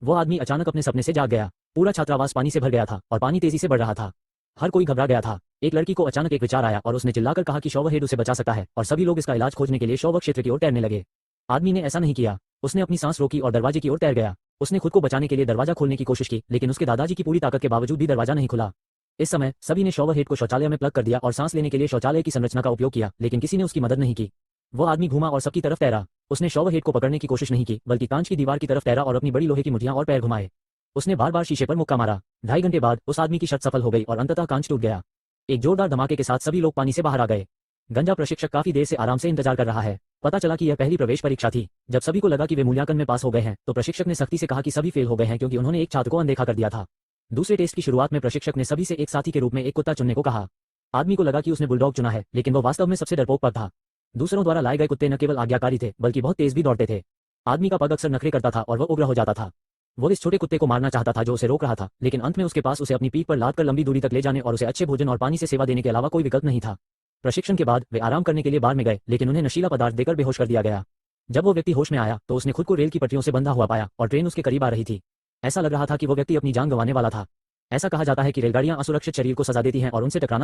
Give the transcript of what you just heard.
वो आदमी अचानक अपने सपने से जाग गया। पूरा छात्रावास पानी से भर गया था और पानी तेजी से बढ़ रहा था। हर कोई घबरा गया था। एक लड़की को अचानक एक विचार आया और उसने चिल्लाकर कहा कि शॉवरहेड उसे बचा सकता है और सभी लोग इसका इलाज खोजने के लिए शॉवर क्षेत्र की ओर तैरने लगे। आदमी ने ऐसा नहीं किया। उसने अपनी सांस रोकी और दरवाजे की ओर तैर गया। उसने खुद को बचाने के लिए दरवाजा खोलने की कोशिश की, लेकिन उसके दादाजी की पूरी ताकत के बावजूद भी दरवाजा नहीं खुला। इस समय सभी ने शॉवरहेड को शौचालय में प्लग कर दिया और सांस लेने के लिए शौचालय की संरचना का उपयोग किया, लेकिन किसी ने उसकी मदद नहीं की। वो आदमी घूमा और सबकी तरफ तैरा। उसने शॉवरहेड को पकड़ने की कोशिश नहीं की, बल्कि कांच की दीवार की तरफ तैरा और अपनी बड़ी लोहे की मुठ्ठियां और पैर घुमाए। उसने बार बार शीशे पर मुक्का मारा। 2.5 घंटे बाद उस आदमी की शर्त सफल हो गई और अंततः कांच टूट गया। एक जोरदार धमाके के साथ सभी लोग पानी से बाहर आ गए। गंजा प्रशिक्षक काफी देर से आराम से इंतजार कर रहा है। पता चला कि यह पहली प्रवेश परीक्षा थी। जब सभी को लगा कि वे मूल्यांकन में पास हो गए हैं, तो प्रशिक्षक ने सख्ती से कहा कि सभी फेल हो गए हैं क्योंकि उन्होंने एक छात्र को अनदेखा कर दिया था। दूसरे टेस्ट की शुरुआत में प्रशिक्षक ने सभी से एक साथी के रूप में एक कुत्ता चुनने को कहा। आदमी को लगा कि उसने बुलडॉग चुना है, लेकिन वो वास्तव में सबसे डरपोक पग था। दूसरों द्वारा लाए गए कुत्ते न केवल आज्ञाकारी थे, बल्कि बहुत तेज भी दौड़ते थे। आदमी का पग अक्सर नखरे करता था और वह उग्र हो जाता था। वो इस छोटे कुत्ते को मारना चाहता था जो उसे रोक रहा था, लेकिन अंत में उसके पास उसे अपनी पीठ पर लाद कर लंबी दूरी तक ले जाने और उसे अच्छे भोजन और पानी से सेवा देने के अलावा कोई विकल्प नहीं था। प्रशिक्षण के बाद वे आराम करने के लिए बार में गए, लेकिन उन्हें नशीला पदार्थ देकर बेहोश कर दिया गया। जब वो व्यक्ति होश में आया तो उसने खुद को रेल की पटरियों से बंधा हुआ पाया और ट्रेन उसके करीब आ रही थी। ऐसा लग रहा था कि वो व्यक्ति अपनी जान गंवाने वाला था। ऐसा कहा जाता है कि रेलगाड़ियां असुरक्षित शरीर को सजा देती हैं और उनसे टकराना